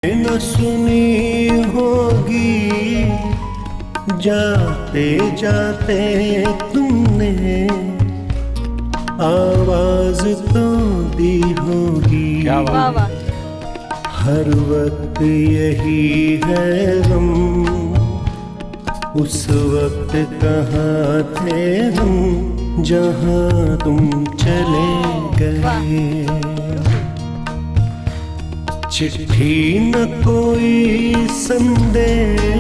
न सुनी होगी जाते जाते तुमने आवाज तो दी होगी। हर वक्त यही है गम, उस वक्त कहाँ थे हम जहाँ तुम चले गए। चिट्ठी न कोई संदेश